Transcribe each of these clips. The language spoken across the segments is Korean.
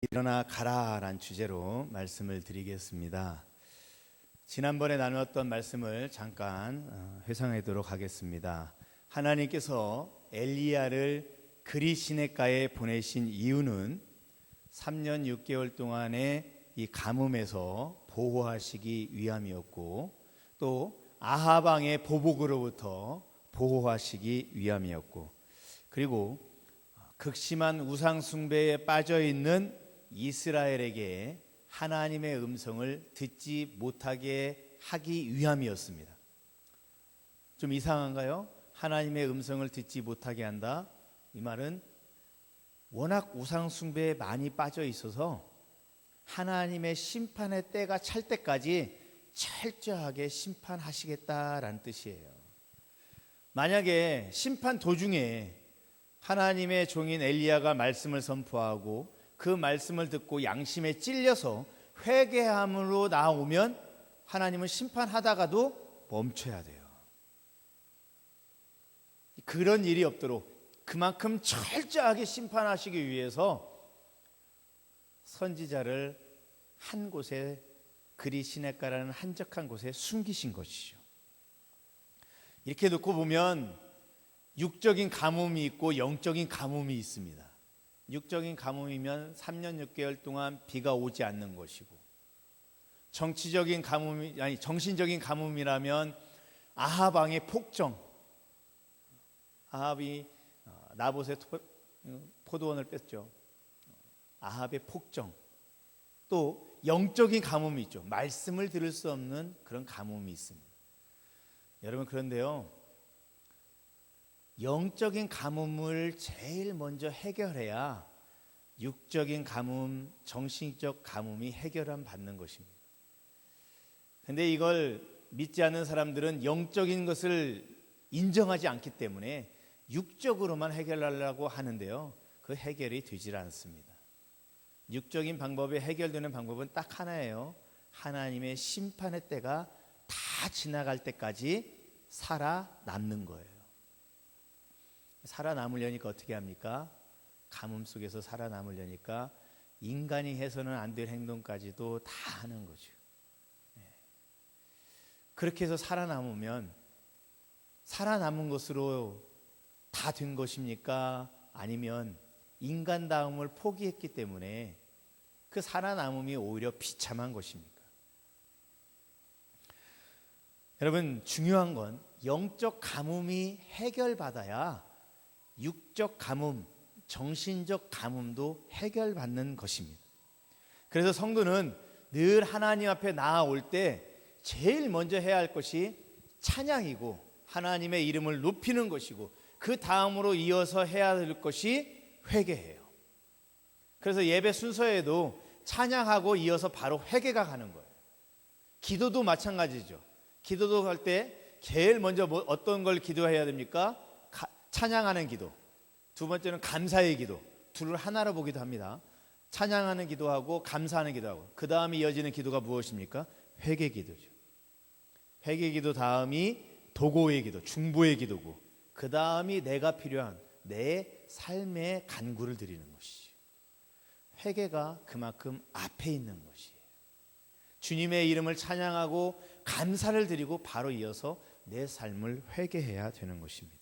일어나 가라라는 주제로 말씀을 드리겠습니다. 지난번에 나누었던 말씀을 잠깐 회상하도록 하겠습니다. 하나님께서 엘리야를 그리 시냇가에 보내신 이유는 3년 6개월 동안의 이 가뭄에서 보호하시기 위함이었고, 또 아합 왕의 보복으로부터 보호하시기 위함이었고, 그리고 극심한 우상 숭배에 빠져 있는 이스라엘에게 하나님의 음성을 듣지 못하게 하기 위함이었습니다. 좀 이상한가요? 하나님의 음성을 듣지 못하게 한다. 이 말은 워낙 우상 숭배에 많이 빠져 있어서 하나님의 심판의 때가 찰 때까지 철저하게 심판하시겠다라는 뜻이에요. 만약에 심판 도중에 하나님의 종인 엘리야가 말씀을 선포하고 그 말씀을 듣고 양심에 찔려서 회개함으로 나오면 하나님은 심판하다가도 멈춰야 돼요. 그런 일이 없도록 그만큼 철저하게 심판하시기 위해서 선지자를 한 곳에, 그리 시냇가라는 한적한 곳에 숨기신 것이죠. 이렇게 놓고 보면 육적인 가뭄이 있고 영적인 가뭄이 있습니다. 육적인 가뭄이면 3년 6개월 동안 비가 오지 않는 것이고, 정신적인 가뭄이라면 아합 왕의 폭정, 아합이 나봇의 포도원을 뺐죠. 아합의 폭정. 또 영적인 가뭄이 있죠. 말씀을 들을 수 없는 그런 가뭄이 있습니다. 여러분, 그런데요, 영적인 가뭄을 제일 먼저 해결해야 육적인 가뭄, 정신적 가뭄이 해결함 받는 것입니다. 그런데 이걸 믿지 않는 사람들은 영적인 것을 인정하지 않기 때문에 육적으로만 해결하려고 하는데요, 그 해결이 되질 않습니다. 육적인 방법에 해결되는 방법은 딱 하나예요. 하나님의 심판의 때가 다 지나갈 때까지 살아남는 거예요. 살아남으려니까 어떻게 합니까? 가뭄 속에서 살아남으려니까 인간이 해서는 안 될 행동까지도 다 하는 거죠. 그렇게 해서 살아남으면 살아남은 것으로 다 된 것입니까? 아니면 인간다움을 포기했기 때문에 그 살아남음이 오히려 비참한 것입니까? 여러분, 중요한 건 영적 가뭄이 해결받아야 육적 가뭄, 정신적 가뭄도 해결받는 것입니다. 그래서 성도는 늘 하나님 앞에 나아올 때 제일 먼저 해야 할 것이 찬양이고 하나님의 이름을 높이는 것이고, 그 다음으로 이어서 해야 될 것이 회개예요. 그래서 예배 순서에도 찬양하고 이어서 바로 회개가 가는 거예요. 기도도 마찬가지죠. 기도도 할 때 제일 먼저 어떤 걸 기도해야 됩니까? 찬양하는 기도. 두 번째는 감사의 기도. 둘을 하나로 보기도 합니다. 찬양하는 기도하고 감사하는 기도하고, 그 다음에 이어지는 기도가 무엇입니까? 회개 기도죠. 회개 기도 다음이 도고의 기도, 중보의 기도고, 그 다음이 내가 필요한 내 삶의 간구를 드리는 것이죠. 회개가 그만큼 앞에 있는 것이에요. 주님의 이름을 찬양하고 감사를 드리고 바로 이어서 내 삶을 회개해야 되는 것입니다.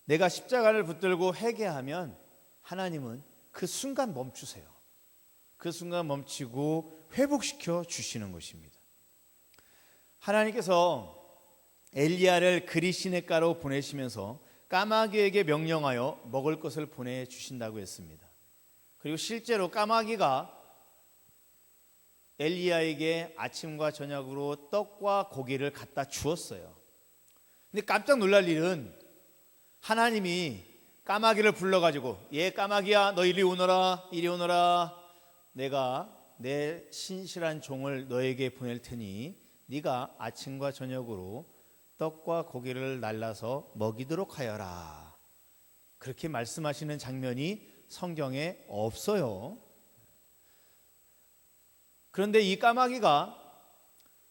내가 십자가를 붙들고 회개하면 하나님은 그 순간 멈추세요. 그 순간 멈추고 회복시켜 주시는 것입니다. 하나님께서 엘리야를 그리 시냇가로 보내시면서 까마귀에게 명령하여 먹을 것을 보내주신다고 했습니다. 그리고 실제로 까마귀가 엘리야에게 아침과 저녁으로 떡과 고기를 갖다 주었어요. 근데 깜짝 놀랄 일은 하나님이 까마귀를 불러가지고, 얘 까마귀야, 너 이리 오너라, 이리 오너라. 내가 내 신실한 종을 너에게 보낼 테니 네가 아침과 저녁으로 떡과 고기를 날라서 먹이도록 하여라. 그렇게 말씀하시는 장면이 성경에 없어요. 그런데 이 까마귀가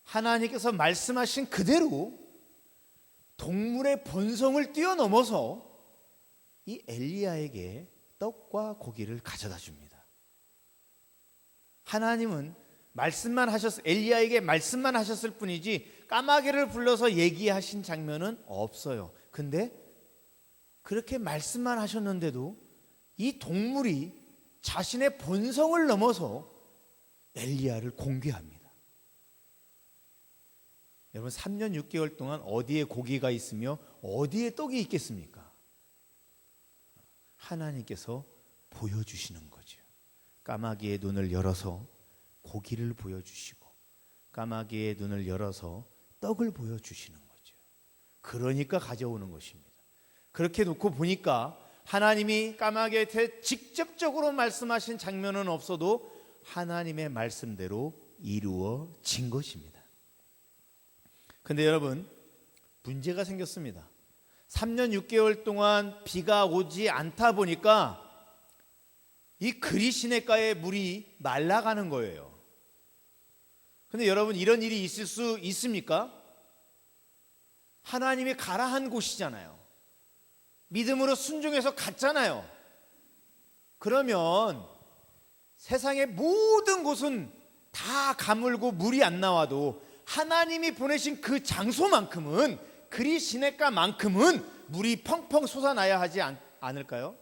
하나님께서 말씀하신 그대로 동물의 본성을 뛰어넘어서 이 엘리야에게 떡과 고기를 가져다 줍니다. 하나님은 엘리야에게 말씀만 하셨을 뿐이지 까마귀를 불러서 얘기하신 장면은 없어요. 근데 그렇게 말씀만 하셨는데도 이 동물이 자신의 본성을 넘어서 엘리야를 공개합니다. 여러분, 3년 6개월 동안 어디에 고기가 있으며 어디에 떡이 있겠습니까? 하나님께서 보여주시는 거죠. 까마귀의 눈을 열어서 고기를 보여주시고 까마귀의 눈을 열어서 떡을 보여주시는 거죠. 그러니까 가져오는 것입니다. 그렇게 놓고 보니까 하나님이 까마귀한테 직접적으로 말씀하신 장면은 없어도 하나님의 말씀대로 이루어진 것입니다. 근데 여러분, 문제가 생겼습니다. 3년 6개월 동안 비가 오지 않다 보니까 이 그리시네가의 물이 말라가는 거예요. 근데 여러분, 이런 일이 있을 수 있습니까? 하나님이 가라 한 곳이잖아요. 믿음으로 순종해서 갔잖아요. 그러면 세상의 모든 곳은 다 가물고 물이 안 나와도 하나님이 보내신 그 장소만큼은, 그리시네가만큼은 물이 펑펑 솟아나야 하지 않을까요?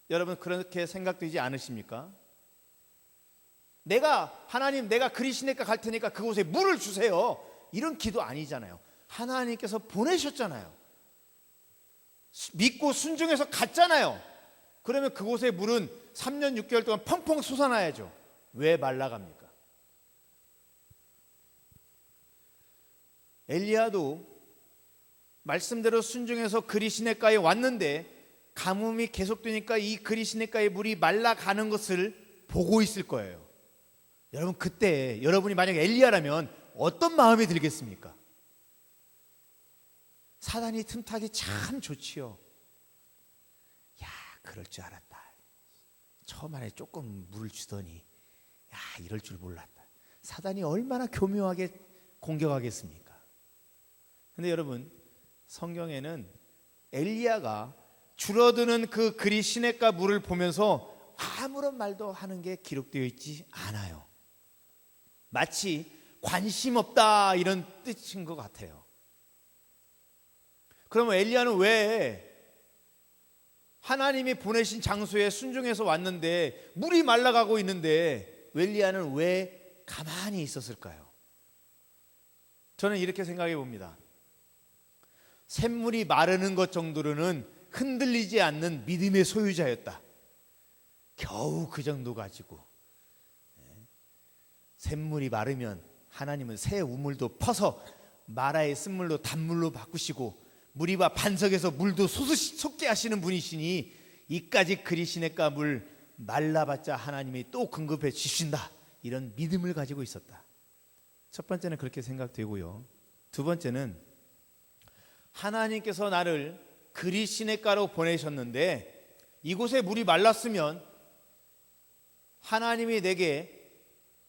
여러분, 그렇게 생각되지 않으십니까? 하나님, 내가 그리시네가 갈 테니까 그곳에 물을 주세요, 이런 기도 아니잖아요. 하나님께서 보내셨잖아요. 믿고 순종해서 갔잖아요. 그러면 그곳의 물은 3년 6개월 동안 펑펑 솟아나야죠. 왜 말라갑니까? 엘리야도 말씀대로 순종해서 그리시네가에 왔는데 가뭄이 계속되니까 이 그리시네가의 물이 말라가는 것을 보고 있을 거예요. 여러분, 그때 여러분이 만약 엘리야라면 어떤 마음이 들겠습니까? 사단이 틈타기 참 좋지요. 야, 그럴 줄 알았다. 처음 안에 조금 물을 주더니 야, 이럴 줄 몰랐다. 사단이 얼마나 교묘하게 공격하겠습니까? 근데 여러분, 성경에는 엘리야가 줄어드는 그 그리시네가 물을 보면서 아무런 말도 하는 게 기록되어 있지 않아요. 마치 관심 없다 이런 뜻인 것 같아요. 그러면 엘리야는 왜 하나님이 보내신 장소에 순종해서 왔는데 물이 말라가고 있는데 엘리야는 왜 가만히 있었을까요? 저는 이렇게 생각해 봅니다. 샘물이 마르는 것 정도로는 흔들리지 않는 믿음의 소유자였다. 겨우 그 정도 가지고 샘물이 마르면 하나님은 새 우물도 퍼서 마라의 쓴물로 단물로 바꾸시고 무리와 반석에서 물도 솟게 하시는 분이시니 이까지 그리시네가 물 말라봤자 하나님이 또 공급해 주신다, 이런 믿음을 가지고 있었다. 첫 번째는 그렇게 생각되고요. 두 번째는 하나님께서 나를 그리시네가로 보내셨는데 이곳에 물이 말랐으면 하나님이 내게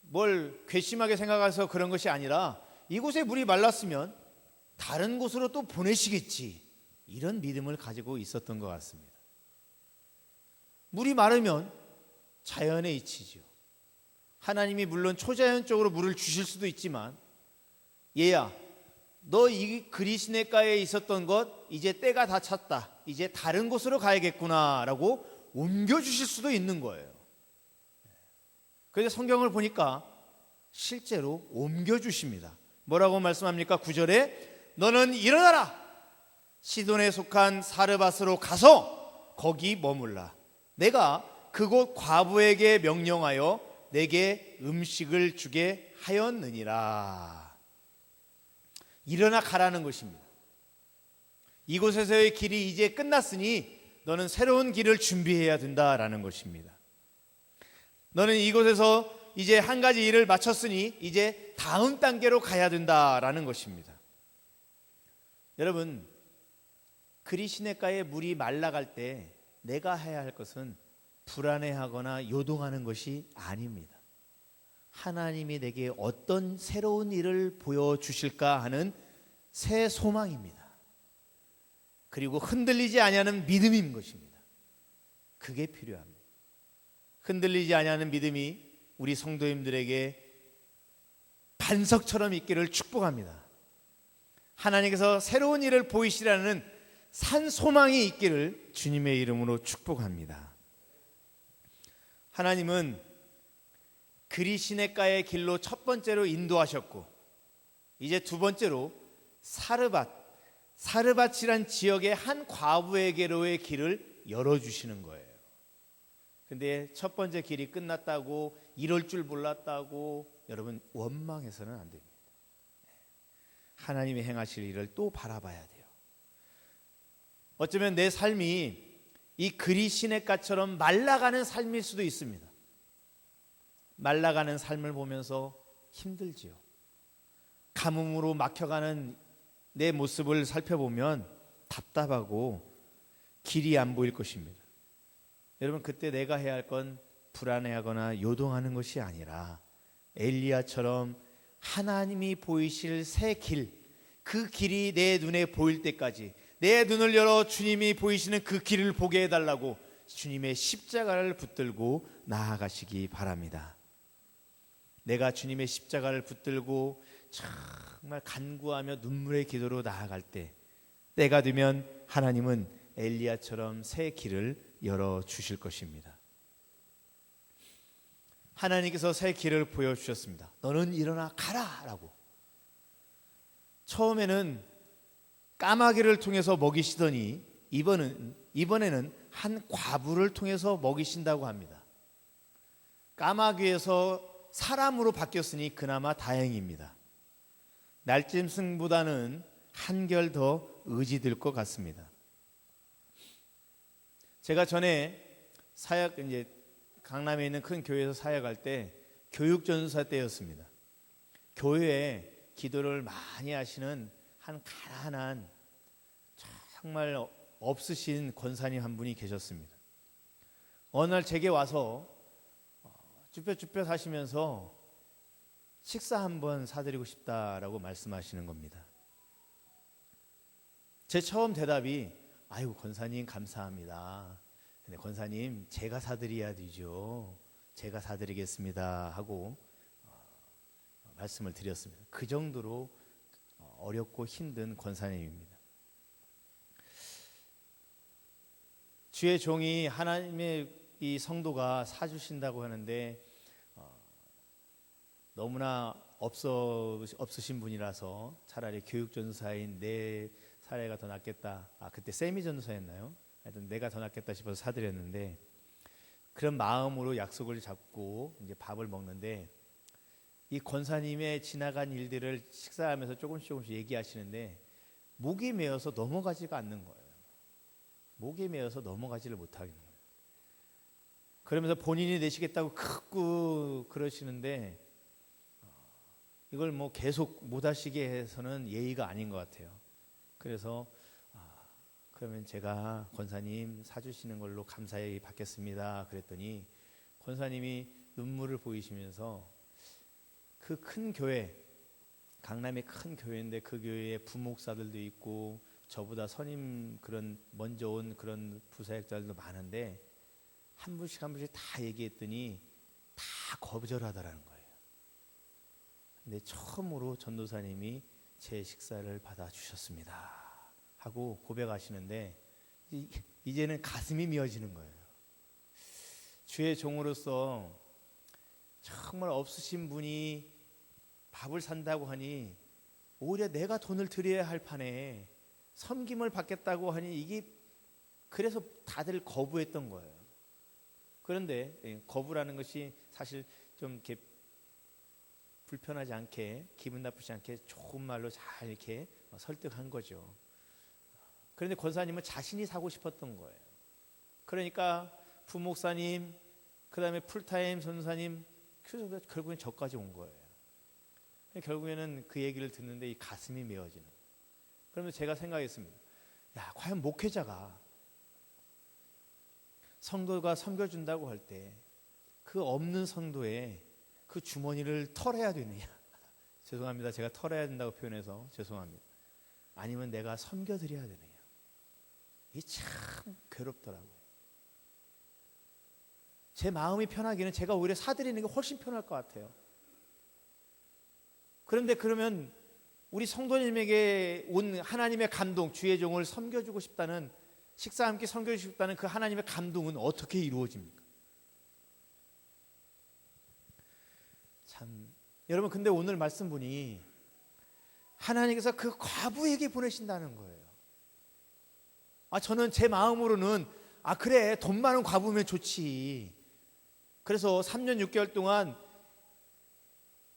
뭘 괘씸하게 생각해서 그런 것이 아니라 이곳에 물이 말랐으면 다른 곳으로 또 보내시겠지, 이런 믿음을 가지고 있었던 것 같습니다. 물이 마르면 자연의 이치죠. 하나님이 물론 초자연적으로 물을 주실 수도 있지만, 얘야, 너 이 그리시네가에 있었던 것 이제 때가 다 찼다, 이제 다른 곳으로 가야겠구나 라고 옮겨주실 수도 있는 거예요. 그래서 성경을 보니까 실제로 옮겨주십니다. 뭐라고 말씀합니까? 9절에 너는 일어나라, 시돈에 속한 사르밧으로 가서 거기 머물라. 내가 그곳 과부에게 명령하여 내게 음식을 주게 하였느니라. 일어나 가라는 것입니다. 이곳에서의 길이 이제 끝났으니 너는 새로운 길을 준비해야 된다라는 것입니다. 너는 이곳에서 이제 한 가지 일을 마쳤으니 이제 다음 단계로 가야 된다라는 것입니다. 여러분, 그리시네가의 물이 말라갈 때 내가 해야 할 것은 불안해하거나 요동하는 것이 아닙니다. 하나님이 내게 어떤 새로운 일을 보여주실까 하는 새 소망입니다. 그리고 흔들리지 아니하는 믿음인 것입니다. 그게 필요합니다. 흔들리지 아니하는 믿음이 우리 성도님들에게 반석처럼 있기를 축복합니다. 하나님께서 새로운 일을 보이시라는 산 소망이 있기를 주님의 이름으로 축복합니다. 하나님은 그리시네가의 길로 첫 번째로 인도하셨고, 이제 두 번째로 사르밧이란 지역의 한 과부에게로의 길을 열어주시는 거예요. 근데 첫 번째 길이 끝났다고, 이럴 줄 몰랐다고 여러분 원망해서는 안 됩니다. 하나님이 행하실 일을 또 바라봐야 돼요. 어쩌면 내 삶이 이 그리시네가처럼 말라가는 삶일 수도 있습니다. 말라가는 삶을 보면서 힘들지요. 가뭄으로 막혀가는 내 모습을 살펴보면 답답하고 길이 안 보일 것입니다. 여러분, 그때 내가 해야 할 건 불안해하거나 요동하는 것이 아니라 엘리야처럼 하나님이 보이실 새 길, 그 길이 내 눈에 보일 때까지 내 눈을 열어 주님이 보이시는 그 길을 보게 해달라고 주님의 십자가를 붙들고 나아가시기 바랍니다. 내가 주님의 십자가를 붙들고 정말 간구하며 눈물의 기도로 나아갈 때, 때가 되면 하나님은 엘리야처럼 새 길을 열어주실 것입니다. 하나님께서 새 길을 보여주셨습니다. 너는 일어나 가라 라고. 처음에는 까마귀를 통해서 먹이시더니 이번에는 한 과부를 통해서 먹이신다고 합니다. 까마귀에서 사람으로 바뀌었으니 그나마 다행입니다. 날짐승보다는 한결 더 의지될 것 같습니다. 제가 전에 사역, 이제 강남에 있는 큰 교회에서 사역할 때 교육전사 때였습니다. 교회에 기도를 많이 하시는 한 가난한, 정말 없으신 권사님 한 분이 계셨습니다. 어느 날 제게 와서 쭈뼛쭈뼛 하시면서 식사 한번 사드리고 싶다라고 말씀하시는 겁니다. 제 처음 대답이, 아이고 권사님 감사합니다. 근데 권사님 제가 사드려야 되죠. 제가 사드리겠습니다 하고 말씀을 드렸습니다. 그 정도로 어렵고 힘든 권사님입니다. 주의 종이 하나님의 이 성도가 사주신다고 하는데 너무나 없으신 분이라서 차라리 교육전사인 내 사례가 더 낫겠다. 그때 세미 전사였나요? 하여튼 내가 더 낫겠다 싶어서 사드렸는데, 그런 마음으로 약속을 잡고 이제 밥을 먹는데, 이 권사님의 지나간 일들을 식사하면서 조금씩 얘기하시는데 목이 메어서 넘어가지가 않는 거예요. 목이 메어서 넘어가지를 못하는 거예요. 그러면서 본인이 내시겠다고 크고 그러시는데 이걸 뭐 계속 못 하시게 해서는 예의가 아닌 것 같아요. 그래서 그러면 제가 권사님 사주시는 걸로 감사히 받겠습니다 그랬더니 권사님이 눈물을 보이시면서 그 큰 교회, 강남의 큰 교회인데 그 교회에 부목사들도 있고 저보다 선임 그런 먼저 온 그런 부사역자들도 많은데 한 분씩 한 분씩 다 얘기했더니 다 거절하더라는 거예요. 근데 처음으로 전도사님이 제 식사를 받아주셨습니다 하고 고백하시는데 이제는 가슴이 미어지는 거예요. 주의 종으로서 정말 없으신 분이 밥을 산다고 하니 오히려 내가 돈을 드려야 할 판에 섬김을 받겠다고 하니 이게 그래서 다들 거부했던 거예요. 그런데 거부라는 것이 사실 좀 이렇게 불편하지 않게, 기분 나쁘지 않게 좋은 말로 잘 이렇게 설득한 거죠. 그런데 권사님은 자신이 사고 싶었던 거예요. 그러니까 부목사님, 그 다음에 풀타임 전사님, 그래서 결국엔 저까지 온 거예요. 결국에는 그 얘기를 듣는데 이 가슴이 메어지는. 그러면서 제가 생각했습니다. 야, 과연 목회자가 성도가 섬겨준다고 할 때 그 없는 성도의 그 주머니를 털어야 되느냐? 죄송합니다. 제가 털어야 된다고 표현해서 죄송합니다. 아니면 내가 섬겨드려야 되느냐? 이게 참 괴롭더라고요. 제 마음이 편하기는 제가 오히려 사드리는 게 훨씬 편할 것 같아요. 그런데 그러면 우리 성도님에게 온 하나님의 감동, 주의 종을 섬겨주고 싶다는, 식사 함께 섬겨주고 싶다는 그 하나님의 감동은 어떻게 이루어집니까? 참, 여러분, 근데 오늘 말씀 보니 하나님께서 그 과부에게 보내신다는 거예요. 저는 제 마음으로는 그래, 돈 많은 과부면 좋지. 그래서 3년 6개월 동안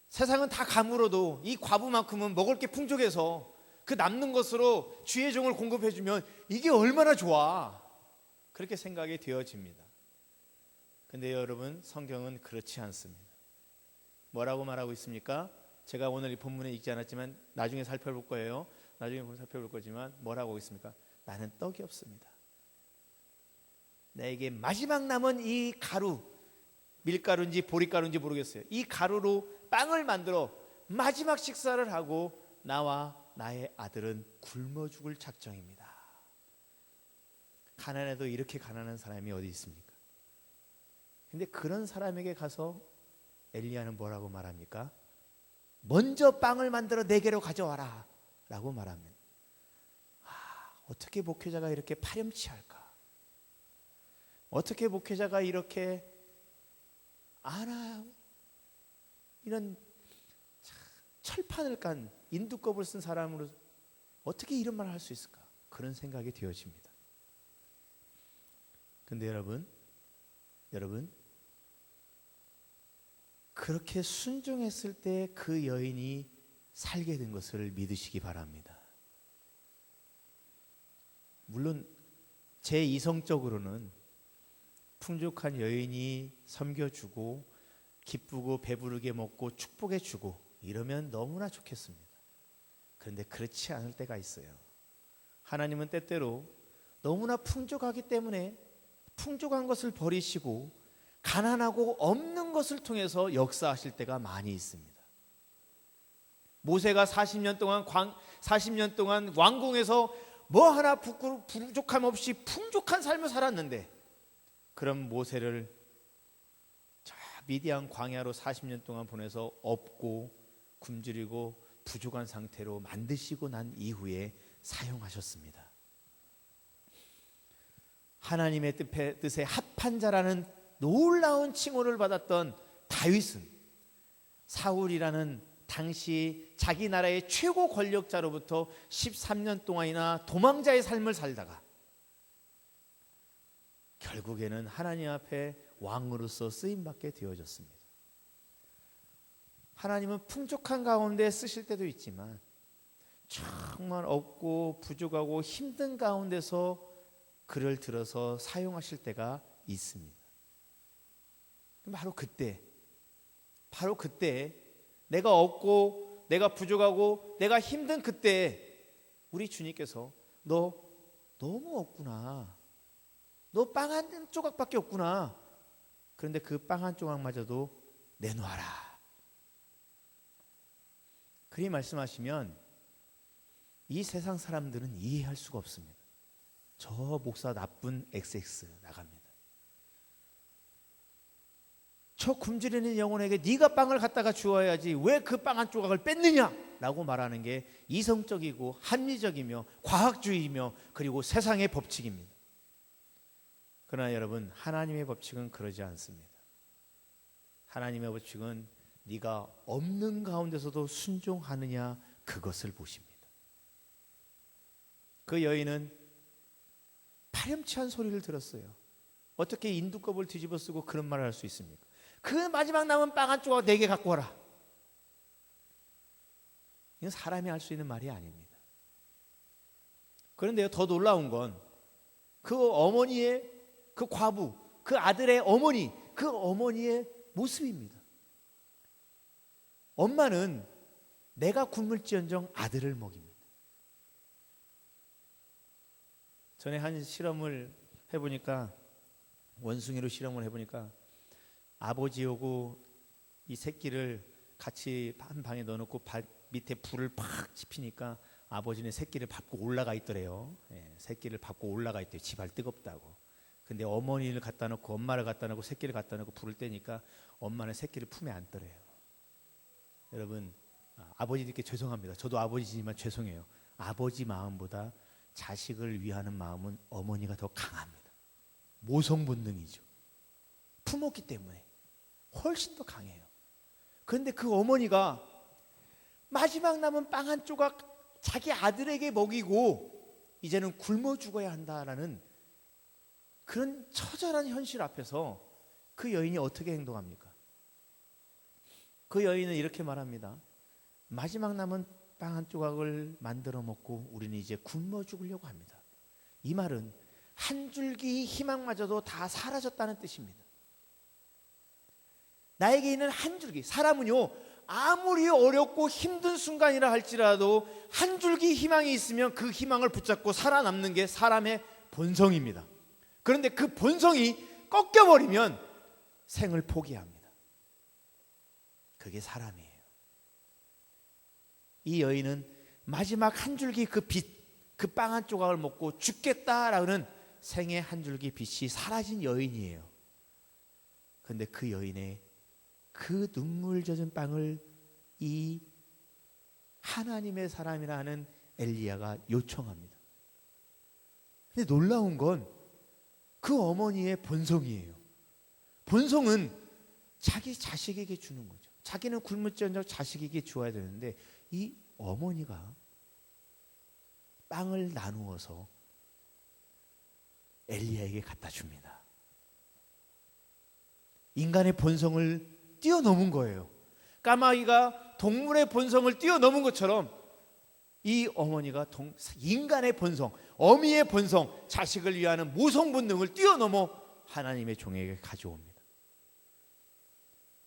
세상은 다 가물어도 이 과부만큼은 먹을 게 풍족해서 그 남는 것으로 주의 종을 공급해주면 이게 얼마나 좋아. 그렇게 생각이 되어집니다. 근데 여러분, 성경은 그렇지 않습니다. 뭐라고 말하고 있습니까? 제가 오늘 이 본문에 읽지 않았지만 나중에 살펴볼 거예요. 나중에 살펴볼 거지만 뭐라고 있습니까? 나는 떡이 없습니다. 나에게 마지막 남은 이 가루, 밀가루인지 보리가루인지 모르겠어요. 이 가루로 빵을 만들어 마지막 식사를 하고 나와 나의 아들은 굶어 죽을 작정입니다. 가난해도 이렇게 가난한 사람이 어디 있습니까? 근데 그런 사람에게 가서 엘리야는 뭐라고 말합니까? 먼저 빵을 만들어 내게로 가져와라 라고 말합니다. 어떻게 목회자가 이렇게 파렴치할까? 어떻게 목회자가 이렇게 이런 철판을 깐 인두껍을 쓴 사람으로 어떻게 이런 말을 할 수 있을까? 그런 생각이 되어집니다. 근데 여러분 그렇게 순종했을 때 그 여인이 살게 된 것을 믿으시기 바랍니다. 물론 제 이성적으로는 풍족한 여인이 섬겨주고 기쁘고 배부르게 먹고 축복해주고 이러면 너무나 좋겠습니다. 그런데 그렇지 않을 때가 있어요. 하나님은 때때로 너무나 풍족하기 때문에 풍족한 것을 버리시고 가난하고 없는 것을 통해서 역사하실 때가 많이 있습니다. 모세가 40년 동안 왕궁에서 뭐 하나 부족함 없이 풍족한 삶을 살았는데, 그럼 모세를 저 미디안 광야로 40년 동안 보내서 없고 굶주리고 부족한 상태로 만드시고 난 이후에 사용하셨습니다. 하나님의 뜻에 합한 자라는 놀라운 칭호를 받았던 다윗은 사울이라는 당시 자기 나라의 최고 권력자로부터 13년 동안이나 도망자의 삶을 살다가 결국에는 하나님 앞에 왕으로서 쓰임받게 되어졌습니다. 하나님은 풍족한 가운데 쓰실 때도 있지만 정말 없고 부족하고 힘든 가운데서 그를 들어서 사용하실 때가 있습니다. 바로 그때 내가 없고 내가 부족하고 내가 힘든 그때 우리 주님께서 너 너무 없구나, 너 빵 한 조각밖에 없구나, 그런데 그 빵 한 조각마저도 내놓아라, 그리 말씀하시면 이 세상 사람들은 이해할 수가 없습니다. 저 목사 나쁜 XX 나갑니다. 저 굶주리는 영혼에게 네가 빵을 갖다가 주어야지 왜 그 빵 한 조각을 뺐느냐 라고 말하는 게 이성적이고 합리적이며 과학주의이며 그리고 세상의 법칙입니다. 그러나 여러분, 하나님의 법칙은 그러지 않습니다. 하나님의 법칙은 네가 없는 가운데서도 순종하느냐, 그것을 보십니다. 그 여인은 파렴치한 소리를 들었어요. 어떻게 인두껍을 뒤집어 쓰고 그런 말을 할 수 있습니까? 그 마지막 남은 빵 한 조각 4개 갖고 와라. 이건 사람이 할 수 있는 말이 아닙니다. 그런데요, 더 놀라운 건 그 어머니의, 그 과부, 그 아들의 어머니, 그 어머니의 모습입니다. 엄마는 내가 굶을지언정 아들을 먹입니다. 전에 한 실험을 해보니까, 원숭이로 실험을 해보니까 아버지하고 이 새끼를 같이 한 방에 넣어놓고 밑에 불을 팍 지피니까 아버지는 새끼를 밟고 올라가 있더래요. 새끼를 밟고 올라가 있대요. 지발 뜨겁다고. 근데 어머니를 갖다 놓고 엄마를 갖다 놓고 새끼를 갖다 놓고 부를 때니까 엄마는 새끼를 품에 안더래요. 여러분, 아버지들께 죄송합니다. 저도 아버지지만 죄송해요. 아버지 마음보다 자식을 위하는 마음은 어머니가 더 강합니다. 모성 본능이죠. 품었기 때문에 훨씬 더 강해요. 그런데 그 어머니가 마지막 남은 빵 한 조각 자기 아들에게 먹이고 이제는 굶어 죽어야 한다라는 그런 처절한 현실 앞에서 그 여인이 어떻게 행동합니까? 그 여인은 이렇게 말합니다. 마지막 남은 빵 한 조각을 만들어 먹고 우리는 이제 굶어 죽으려고 합니다. 이 말은 한 줄기 희망마저도 다 사라졌다는 뜻입니다. 나에게 있는 한 줄기, 사람은요 아무리 어렵고 힘든 순간이라 할지라도 한 줄기 희망이 있으면 그 희망을 붙잡고 살아남는 게 사람의 본성입니다. 그런데 그 본성이 꺾여버리면 생을 포기합니다. 그게 사람이에요. 이 여인은 마지막 한 줄기 그 빛, 그 빵 한 조각을 먹고 죽겠다라는 생의 한 줄기 빛이 사라진 여인이에요. 그런데 그 여인의 그 눈물 젖은 빵을 이 하나님의 사람이라는 엘리야가 요청합니다. 근데 놀라운 건 그 어머니의 본성이에요. 본성은 자기 자식에게 주는 거죠. 자기는 굶을지언정 자식에게 주어야 되는데 이 어머니가 빵을 나누어서 엘리야에게 갖다 줍니다. 인간의 본성을 뛰어넘은 거예요. 까마귀가 동물의 본성을 뛰어넘은 것처럼 이 어머니가 인간의 본성, 어미의 본성, 자식을 위하는 모성 본능을 뛰어넘어 하나님의 종에게 가져옵니다.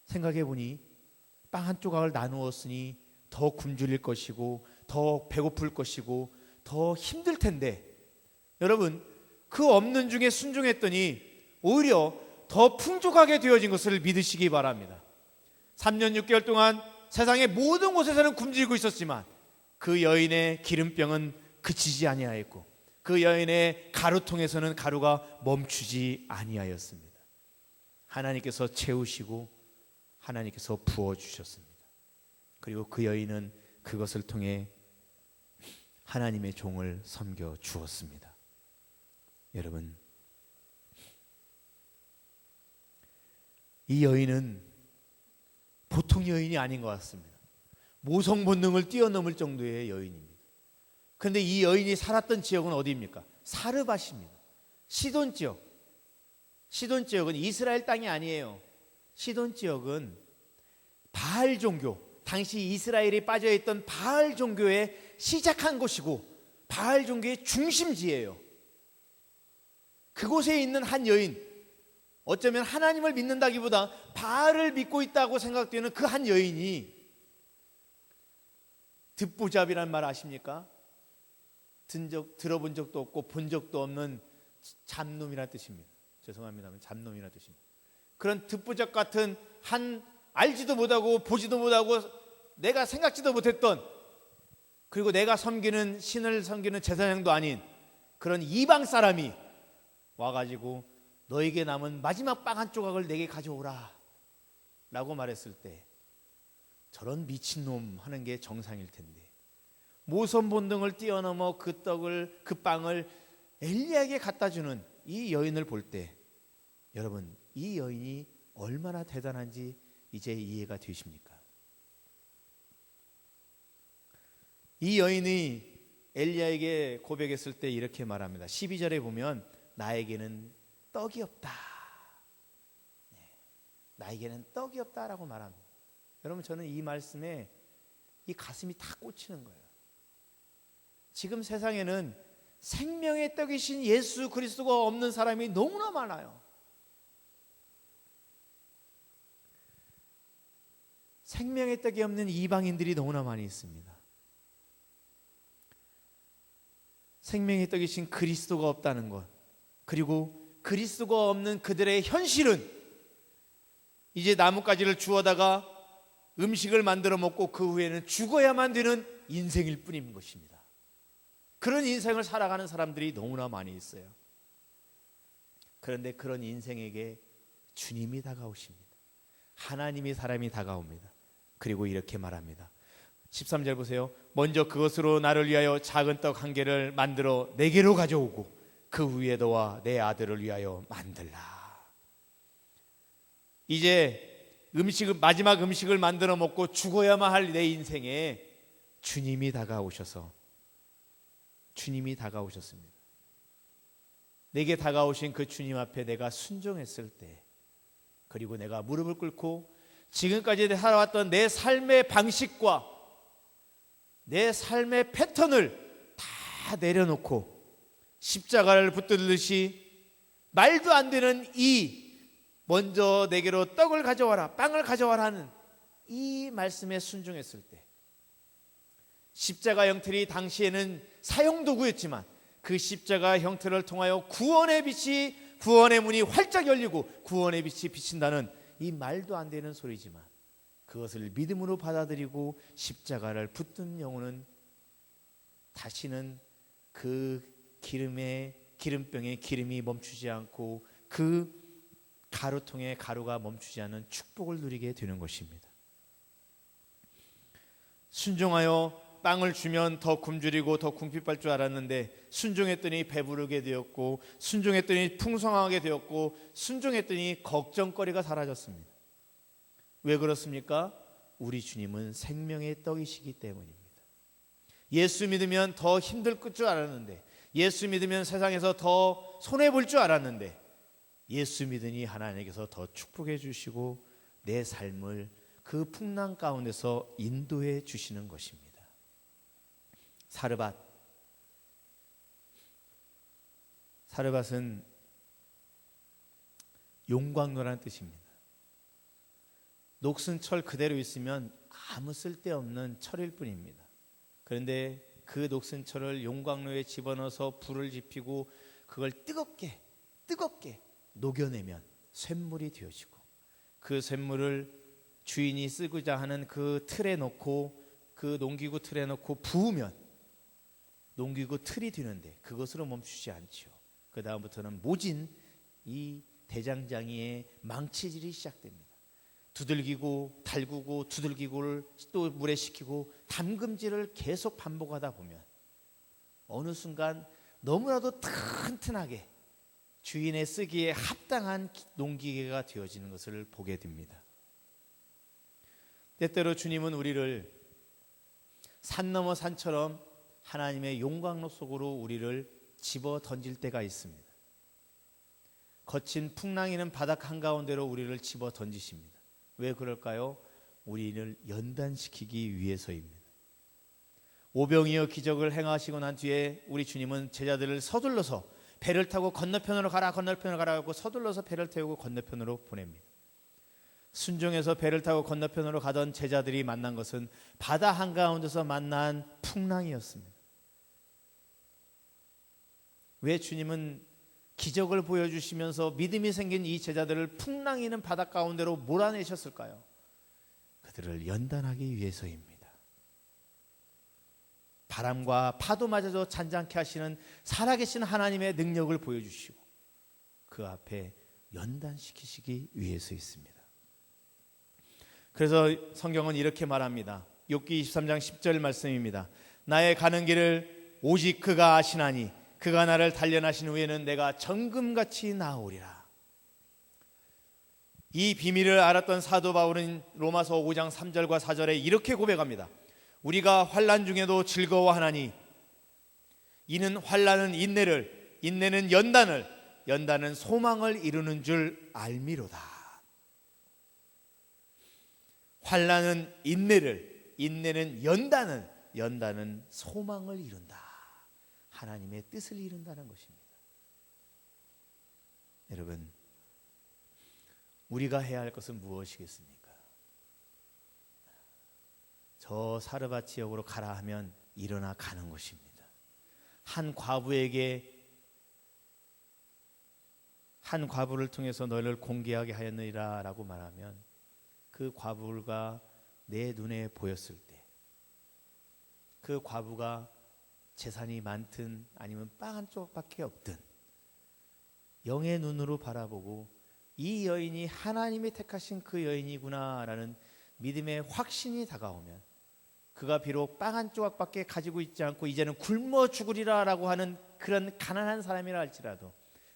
생각해보니 빵 한 조각을 나누었으니 더 굶주릴 것이고 더 배고플 것이고 더 힘들 텐데 여러분 그 없는 중에 순종했더니 오히려 더 풍족하게 되어진 것을 믿으시기 바랍니다. 3년 6개월 동안 세상의 모든 곳에서는 굶주리고 있었지만 그 여인의 기름병은 그치지 아니하였고 그 여인의 가루통에서는 가루가 멈추지 아니하였습니다. 하나님께서 채우시고 하나님께서 부어주셨습니다. 그리고 그 여인은 그것을 통해 하나님의 종을 섬겨 주었습니다. 여러분, 이 여인은 보통 여인이 아닌 것 같습니다. 모성 본능을 뛰어넘을 정도의 여인입니다. 그런데 이 여인이 살았던 지역은 어디입니까? 사르밧입니다. 시돈 지역. 시돈 지역은 이스라엘 땅이 아니에요. 시돈 지역은 바알 종교, 당시 이스라엘이 빠져있던 바알 종교의 시작한 곳이고 바알 종교의 중심지예요. 그곳에 있는 한 여인, 어쩌면 하나님을 믿는다기보다 바알을 믿고 있다고 생각되는 그 한 여인이 듣보잡이란 말 아십니까? 들어본 적도 없고 본 적도 없는 잡놈이라는 뜻입니다. 죄송합니다만 잡놈이라는 뜻입니다. 그런 듣보잡 같은 한 알지도 못하고 보지도 못하고 내가 생각지도 못했던 그리고 내가 섬기는 신을 섬기는 제사장도 아닌 그런 이방 사람이 와가지고 너에게 남은 마지막 빵 한 조각을 내게 가져오라 라고 말했을 때 저런 미친놈 하는 게 정상일 텐데 모성 본능을 뛰어넘어 그 떡을 그 빵을 엘리야에게 갖다 주는 이 여인을 볼 때 여러분 이 여인이 얼마나 대단한지 이제 이해가 되십니까? 이 여인이 엘리야에게 고백했을 때 이렇게 말합니다. 12절에 보면 나에게는 떡이 없다. 나에게는 떡이 없다라고 말합니다. 여러분 저는 이 말씀에 이 가슴이 다 꽂히는 거예요. 지금 세상에는 생명의 떡이신 예수 그리스도가 없는 사람이 너무나 많아요. 생명의 떡이 없는 이방인들이 너무나 많이 있습니다. 생명의 떡이신 그리스도가 없다는 것, 그리고 그리스도가 없는 그들의 현실은 이제 나뭇가지를 주워다가 음식을 만들어 먹고 그 후에는 죽어야만 되는 인생일 뿐인 것입니다. 그런 인생을 살아가는 사람들이 너무나 많이 있어요. 그런데 그런 인생에게 주님이 다가오십니다. 하나님이 사람이 다가옵니다. 그리고 이렇게 말합니다. 13절 보세요. 먼저 그것으로 나를 위하여 작은 떡 한 개를 만들어 내게로 가져오고 그 위에 너와 내 아들을 위하여 만들라. 이제 마지막 음식을 만들어 먹고 죽어야만 할 내 인생에 주님이 다가오셨습니다. 내게 다가오신 그 주님 앞에 내가 순종했을 때, 그리고 내가 무릎을 꿇고 지금까지 살아왔던 내 삶의 방식과 내 삶의 패턴을 다 내려놓고 십자가를 붙들듯이 말도 안 되는 먼저 내게로 떡을 가져와라, 빵을 가져와라 하는 이 말씀에 순종했을 때, 십자가 형틀이 당시에는 사용도구였지만 그 십자가 형틀을 통하여 구원의 문이 활짝 열리고 구원의 빛이 비친다는 이 말도 안 되는 소리지만, 그것을 믿음으로 받아들이고 십자가를 붙든 영혼은 다시는 그 기름병에 기름이 멈추지 않고 그 가루통에 가루가 멈추지 않는 축복을 누리게 되는 것입니다. 순종하여 빵을 주면 더 굶주리고 더 궁핍할 줄 알았는데 순종했더니 배부르게 되었고, 순종했더니 풍성하게 되었고, 순종했더니 걱정거리가 사라졌습니다. 왜 그렇습니까? 우리 주님은 생명의 떡이시기 때문입니다. 예수 믿으면 더 힘들 줄 알았는데, 예수 믿으면 세상에서 더 손해볼 줄 알았는데, 예수 믿으니 하나님께서 더 축복해 주시고 내 삶을 그 풍랑 가운데서 인도해 주시는 것입니다. 사르밧은 용광로라는 뜻입니다. 녹슨 철 그대로 있으면 아무 쓸데없는 철일 뿐입니다. 그런데 그 녹슨 철을 용광로에 집어넣어서 불을 지피고 그걸 뜨겁게 녹여내면 쇳물이 되어지고, 그 쇳물을 주인이 쓰고자 하는 그 틀에 넣고, 그 농기구 틀에 넣고 부으면 농기구 틀이 되는데 그것으로 멈추지 않죠. 그 다음부터는 모진 이 대장장이의 망치질이 시작됩니다. 두들기고 달구고 두들기고를 또 물에 식히고 담금질을 계속 반복하다 보면 어느 순간 너무나도 튼튼하게 주인의 쓰기에 합당한 농기계가 되어지는 것을 보게 됩니다. 때때로 주님은 우리를 산 넘어 산처럼 하나님의 용광로 속으로 우리를 집어 던질 때가 있습니다. 거친 풍랑이는 바닥 한가운데로 우리를 집어 던지십니다. 왜 그럴까요? 우리를 연단시키기 위해서입니다. 오병이어 기적을 행하시고 난 뒤에 우리 주님은 제자들을 서둘러서 배를 타고 건너편으로 가라 하고 서둘러서 배를 태우고 건너편으로 보냅니다. 순종해서 배를 타고 건너편으로 가던 제자들이 만난 것은 바다 한가운데서 만난 풍랑이었습니다. 왜 주님은 기적을 보여주시면서 믿음이 생긴 이 제자들을 풍랑이는 바다 가운데로 몰아내셨을까요? 그들을 연단하기 위해서입니다. 바람과 파도마저도 잔잔케 하시는 살아계신 하나님의 능력을 보여주시고 그 앞에 연단시키시기 위해서 있습니다. 그래서 성경은 이렇게 말합니다. 욥기 23장 10절 말씀입니다. 나의 가는 길을 오직 그가 아시나니 그가 나를 단련하신 후에는 내가 정금같이 나아오리라. 이 비밀을 알았던 사도 바울은 로마서 5장 3절과 4절에 이렇게 고백합니다. 우리가 환난 중에도 즐거워하나니 이는 환난은 인내를, 인내는 연단을, 연단은 소망을 이루는 줄 알미로다. 환난은 인내를, 인내는 연단을, 연단은 소망을 이룬다. 하나님의 뜻을 이룬다는 것입니다. 여러분, 우리가 해야 할 것은 무엇이겠습니까? 저 사르밧 지역으로 가라 하면 일어나 가는 것입니다. 한 과부를 통해서 너를 공개하게 하였느니라 라고 말하면 그 과부가 내 눈에 보였을 때 그 과부가 재산이 많든 아니면 빵 한 조각밖에 없든 영의 눈으로 바라보고 이 여인이 하나님이 택하신 그 여인이구나라는 믿음의 확신이 다가오면, 그가 비록 빵 한 조각밖에 가지고 있지 않고 이제는 굶어 죽으리라라고 하는 그런 가난한 사람이라 할지라도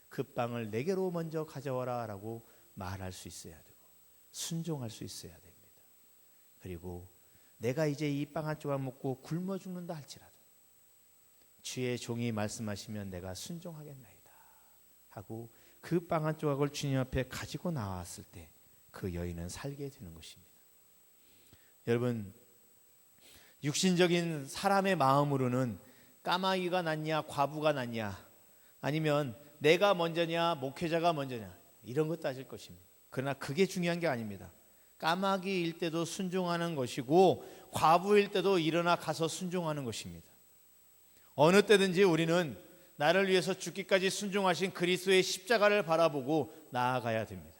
그 빵을 내게로 먼저 가져와라 라고 말할 수 있어야 되고 순종할 수 있어야 됩니다. 그리고 내가 이제 이 빵 한 조각 먹고 굶어 죽는다 할지라도 주의 종이 말씀하시면 내가 순종하겠나이다 하고 그 빵 한 조각을 주님 앞에 가지고 나왔을 때 그 여인은 살게 되는 것입니다. 여러분, 육신적인 사람의 마음으로는 까마귀가 낫냐 과부가 낫냐, 아니면 내가 먼저냐 목회자가 먼저냐, 이런 것 따질 것입니다. 그러나 그게 중요한 게 아닙니다. 까마귀일 때도 순종하는 것이고 과부일 때도 일어나 가서 순종하는 것입니다. 어느 때든지 우리는 나를 위해서 죽기까지 순종하신 그리스도의 십자가를 바라보고 나아가야 됩니다.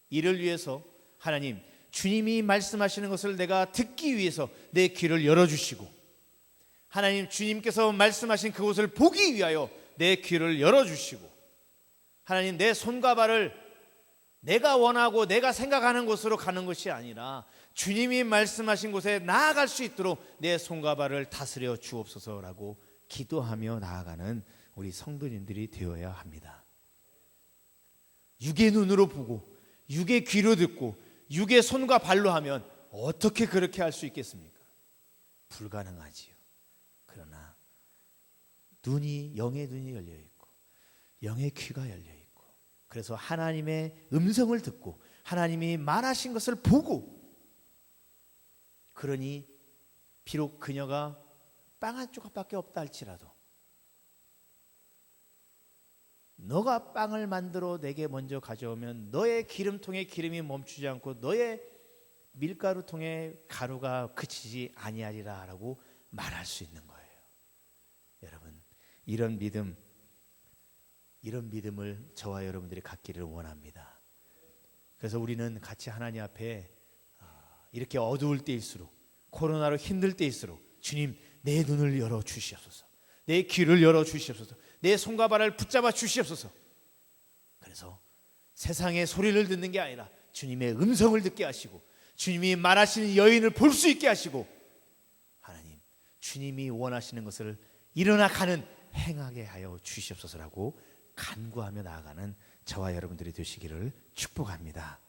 이를 위해서 하나님, 주님이 말씀하시는 것을 내가 듣기 위해서 내 귀를 열어주시고, 하나님 주님께서 말씀하신 그곳을 보기 위하여 내 귀를 열어주시고, 하나님 내 손과 발을 내가 원하고 내가 생각하는 곳으로 가는 것이 아니라 주님이 말씀하신 곳에 나아갈 수 있도록 내 손과 발을 다스려 주옵소서라고 기도하며 나아가는 우리 성도님들이 되어야 합니다. 육의 눈으로 보고 육의 귀로 듣고 육의 손과 발로 하면 어떻게 그렇게 할 수 있겠습니까? 불가능하지요. 그러나 영의 눈이 열려 있고 영의 귀가 열려 있고, 그래서 하나님의 음성을 듣고 하나님이 말하신 것을 보고, 그러니 비록 그녀가 빵 한 조각밖에 없다 할지라도 너가 빵을 만들어 내게 먼저 가져오면 너의 기름통에 기름이 멈추지 않고 너의 밀가루통에 가루가 그치지 아니하리라 라고 말할 수 있는 거예요. 여러분, 이런 믿음을 저와 여러분들이 갖기를 원합니다. 그래서 우리는 같이 하나님 앞에 이렇게 어두울 때일수록, 코로나로 힘들 때일수록 주님 내 눈을 열어 주시옵소서, 내 귀를 열어 주시옵소서, 내 손과 발을 붙잡아 주시옵소서. 그래서 세상의 소리를 듣는 게 아니라 주님의 음성을 듣게 하시고 주님이 말하시는 여인을 볼 수 있게 하시고, 하나님 주님이 원하시는 것을 일어나 가는 행하게 하여 주시옵소서라고 간구하며 나아가는 저와 여러분들이 되시기를 축복합니다.